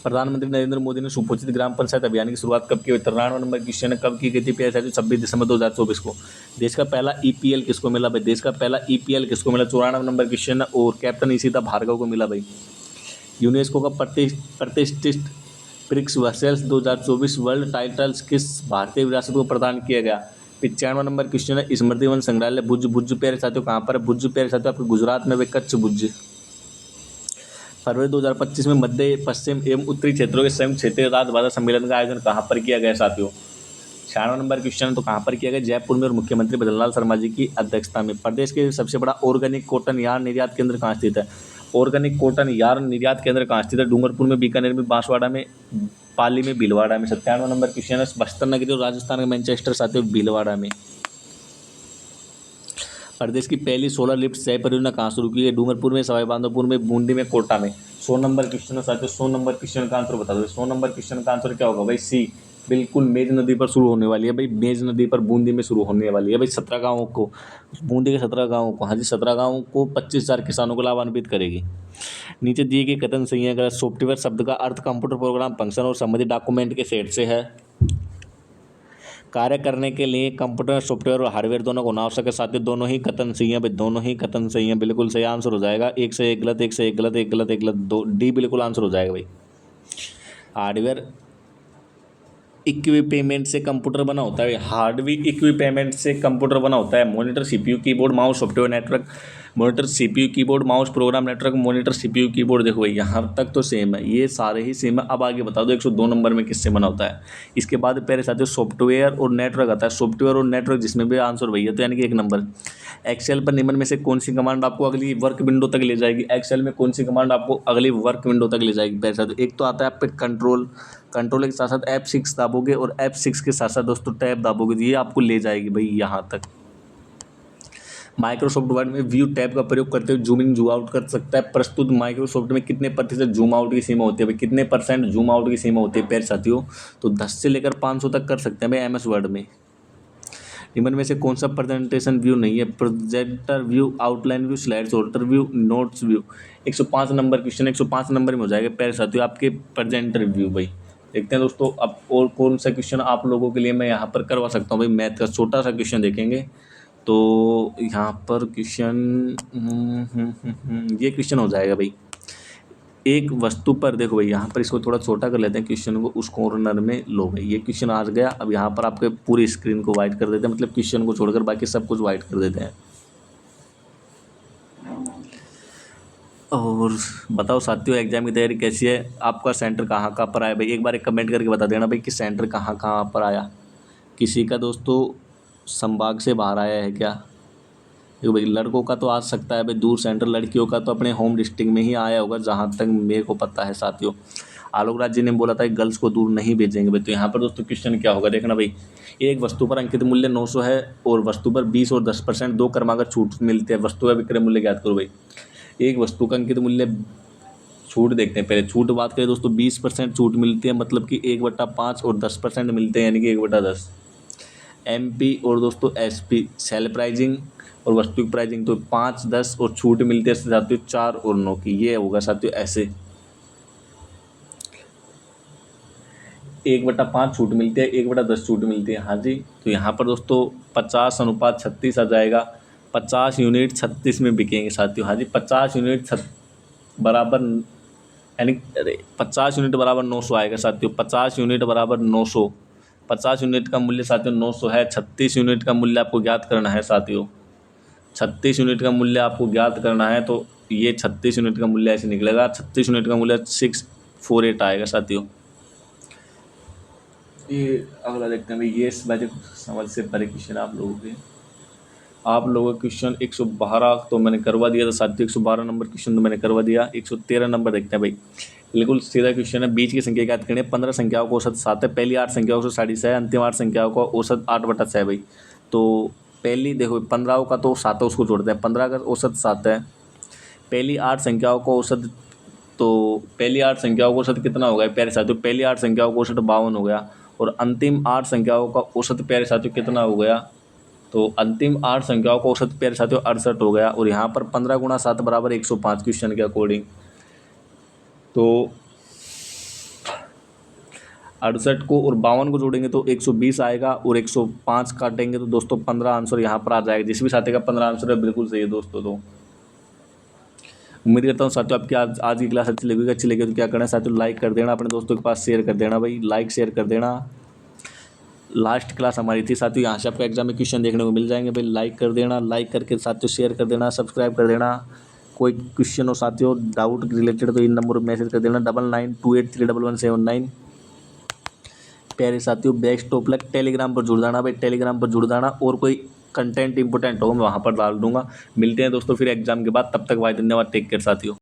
प्रधानमंत्री नरेंद्र मोदी ने सुपोषित ग्राम पंचायत अभियान की शुरुआत कब की? 93 नंबर क्वेश्चन है। कब की गई थी? 26 दिसंबर 2024 को। देश का पहला EPL किसको मिला भाई? देश का पहला EPL किसको मिला? 94 नंबर क्वेश्चन है। और कैप्टन ईशिता भार्गव को मिला भाई। यूनेस्को का प्रतिष्ठित प्रिक्स वर्सेल्स 2024 वर्ल्ड टाइटल्स किस भारतीय विरासत को प्रदान किया गया? 95 नंबर क्वेश्चन है। स्मृति वन संग्रहालय भुज प्यारे साथियों कहाँ पर है? भुज प्यारे साथियों आपके गुजरात में भाई, कच्छ भुज। फरवरी 2025 में मध्य पश्चिम एवं उत्तरी क्षेत्रों के संयुक्त क्षेत्रीय राजभाषा सम्मेलन का आयोजन कहाँ पर किया गया साथियों? 96 नंबर क्वेश्चन तो कहाँ पर किया गया? जयपुर में, और मुख्यमंत्री भजनलाल शर्मा जी की अध्यक्षता में। प्रदेश के सबसे बड़ा ऑर्गेनिक कॉटन यार्न निर्यात केंद्र कहाँ स्थित है? ऑर्गेनिक कॉटन यार्न निर्यात केंद्र कहाँ स्थित है? डूंगरपुर में, बीकानेर में, बांसवाड़ा में, पाली में, भीलवाड़ा में। 97 नंबर क्वेश्चन है। बस्तर नगरी और राजस्थान के मैनचेस्टर साथियों भीलवाड़ा में। प्रदेश की पहली सोलर लिफ्ट सिंचाई परियोजना कहाँ शुरू की है? डूंगरपुर में, सवाईमाधोपुर में, बूंदी में, कोटा में। 100 नंबर क्वेश्चन है साथियों। 100 नंबर क्वेश्चन का आंसर बता दो। 100 नंबर क्वेश्चन का आंसर क्या होगा भाई? C, बिल्कुल मेज नदी पर शुरू होने वाली है भाई। मेज नदी पर बूंदी में शुरू होने वाली है भाई। 17 गाँवों को, बूंदी के 17 गाँवों को, हाँ जी 17 गाँवों को 25,000 किसानों को लाभान्वित करेगी। नीचे दिए गए कथन सही है। अगर सॉफ्टवेयर शब्द का अर्थ कंप्यूटर प्रोग्राम, फंक्शन और संबंधित डॉक्यूमेंट के सेट से है। कार्य करने के लिए कंप्यूटर सॉफ्टवेयर और हार्डवेयर दोनों को होना आवश्यक है साथियों। दोनों ही कथन सही हैं भाई, दोनों ही कथन सही हैं, बिल्कुल सही आंसर हो जाएगा। एक से एक गलत, एक से एक गलत, एक गलत, एक गलत, दो D बिल्कुल आंसर हो जाएगा भाई। हार्डवेयर इक्विपमेंट से कंप्यूटर बना होता है। हार्डवेयर इक्विपमेंट से कंप्यूटर बना होता है। Monitor, CPU, keyboard, mouse, software network. Monitor, CPU, keyboard, mouse, program network, monitor, CPU, keyboard. देखो भाई यहाँ तक तो सेम है, ये सारे ही सेम है। अब आगे बता दो 102 नंबर में किससे बना होता है? इसके बाद पहले साथियों सॉफ्टवेयर और नेटवर्क आता है। सॉफ्टवेयर और नेटवर्क जिसमें भी आंसर भैया तो यानी कि 1 नंबर। एक्सेल पर निम्न में से कौन सी कमांड आपको अगली वर्क विंडो तक ले जाएगी? एक्सेल में कौन सी कमांड आपको अगली वर्क विंडो तक ले जाएगी? पहले साथियों एक तो आता है आप पे कंट्रोल के साथ साथ F6 दाबोगे, और F6 के साथ साथ दोस्तों टैब दाबोगे, तो ये आपको ले जाएगी भाई यहाँ तक। माइक्रोसॉफ्ट वर्ड में व्यू टैब का प्रयोग करते हुए जूम इन जूम आउट कर सकता है। प्रस्तुत माइक्रोसॉफ्ट में कितने प्रतिशत जूम आउट की सीमा होती है भाई? कितने % जूम आउट की सीमा होती है प्यारे साथियों? तो 10 से लेकर 500 तक कर सकते हैं भाई MS वर्ड में। निम्न में से कौन सा प्रेजेंटेशन व्यू नहीं है? Projector view, outline view, slide sorter view, notes view. 105 number question, 105 number में हो जाएगा प्यारे साथियों आपके प्रेजेंटर व्यू भाई। देखते हैं दोस्तों अब और कौन सा क्वेश्चन आप लोगों के लिए मैं यहाँ पर करवा सकता हूँ भाई। मैथ का छोटा सा क्वेश्चन देखेंगे तो यहाँ पर क्वेश्चन ये क्वेश्चन हो जाएगा भाई। एक वस्तु पर देखो भाई, यहाँ पर इसको थोड़ा छोटा कर लेते हैं क्वेश्चन को, उस कॉर्नर में लो भाई। ये क्वेश्चन आ गया। अब यहाँ पर आपके पूरी स्क्रीन को वाइट कर देते हैं, मतलब क्वेश्चन को छोड़कर बाकी सब कुछ वाइट कर देते हैं। और बताओ साथियों एग्जाम की तैयारी कैसी है? आपका सेंटर कहाँ कहाँ पर आया भाई? एक बार एक कमेंट करके बता देना भाई कि सेंटर कहाँ कहाँ पर आया। किसी का दोस्तों संभाग से बाहर आया है क्या? देखो भाई लड़कों का तो आ सकता है भाई दूर सेंटर, लड़कियों का तो अपने होम डिस्ट्रिक्ट में ही आया होगा जहाँ तक मेरे को पता है साथियों। आलोक राज जी ने बोला था कि गर्ल्स को दूर नहीं भेजेंगे भाई। तो यहाँ पर दोस्तों क्वेश्चन क्या होगा देखना भाई, एक वस्तु पर अंकित मूल्य 900 है और वस्तु पर 20 और 10% दो क्रमागत छूट मिलती है, वस्तु का विक्रय मूल्य ज्ञात करो भाई। एक वस्तु का अंकित मूल्य, छूट देखते हैं पहले, छूट बात करें दोस्तों 20% छूट मिलती है, मतलब कि 1/5 और 10% मिलते हैं, यानी कि 1/10। MP और दोस्तों SP सेल प्राइजिंग और वास्तविक प्राइजिंग, तो 5, 10 और छूट मिलती है साथियों 4 और 9 की, ये होगा साथियों ऐसे। 1/5 छूट मिलती है, 1/10 छूट मिलती है, हाँ जी। तो यहाँ पर दोस्तों 50:36 आ जाएगा, 50 यूनिट 36 में बिकेंगे साथियों, हाँ जी। 50 यूनिट बराबर, यानी अरे 50 यूनिट बराबर 900 आएगा साथियों। 50 यूनिट बराबर 900, 50 यूनिट का मूल्य साथियों 900 है। 36 यूनिट का मूल्य आपको ज्ञात करना है साथियों, 36 यूनिट का मूल्य आपको ज्ञात करना है। तो ये 36 यूनिट का मूल्य ऐसे निकलेगा, 36 यूनिट का मूल्य 648 आएगा साथियों। ये अगला देखते हैं भाई, ये बजे समझ से परे क्वेश्चन आप लोगों का क्वेश्चन 112 तो मैंने करवा दिया था साथियों, 112 नंबर क्वेश्चन तो मैंने करवा दिया। 113 नंबर देखते हैं भाई, बिल्कुल सीधा क्वेश्चन है। बीच की संख्या ज्ञात करनी है। 15 संख्याओं को औसत 7 है, पहली 8 संख्याओं को 6.5 है, अंतिम 8 संख्याओं को औसत 8/6 है भाई। तो पहली देखो 15 का तो 7 है, उसको जोड़ते हैं, 15 का औसत 7 है, पहली 8 संख्याओं को औसत, तो पहली 8 संख्याओं को औसत कितना हो गया प्यारे साथियों, पहली 8 संख्याओं को औसत 52 हो गया, और अंतिम 8 संख्याओं का औसत प्यारे साथियों कितना हो गया, तो अंतिम 8 संख्याओं का औसत प्यारे साथियों 68 हो गया। और यहाँ पर 15 × 7 बराबर 105 क्वेश्चन के अकॉर्डिंग। तो 68 को और 52 को जोड़ेंगे तो 120 आएगा, और 105 काटेंगे तो दोस्तों 15 आंसर यहाँ पर आ जाएगा। जिस भी साथी का 15 आंसर है बिल्कुल सही है दोस्तों। तो उम्मीद करता हूँ साथियों आपकी आज की क्लास अच्छी लगी तो क्या करना है साथियों, लाइक कर देना, अपने दोस्तों के पास शेयर कर देना भाई, लाइक शेयर कर देना। लास्ट क्लास हमारी थी साथियों, यहाँ से आपको एग्जाम में क्वेश्चन देखने को मिल जाएंगे भाई, लाइक कर देना, लाइक करके साथियों शेयर कर देना, सब्सक्राइब कर देना। कोई क्वेश्चन हो साथियों डाउट रिलेटेड तो इन नंबर पर मैसेज कर देना, 9928311179। प्यारे साथियों बेस्ट ऑफ लक। टेलीग्राम पर जुड़ जाना भाई, टेलीग्राम पर जुड़ जाना, और कोई कंटेंट इंपॉर्टेंट हो मैं वहाँ पर डाल दूंगा। मिलते हैं दोस्तों फिर एग्जाम के बाद, तब तक भाई धन्यवाद, टेक केयर साथियों।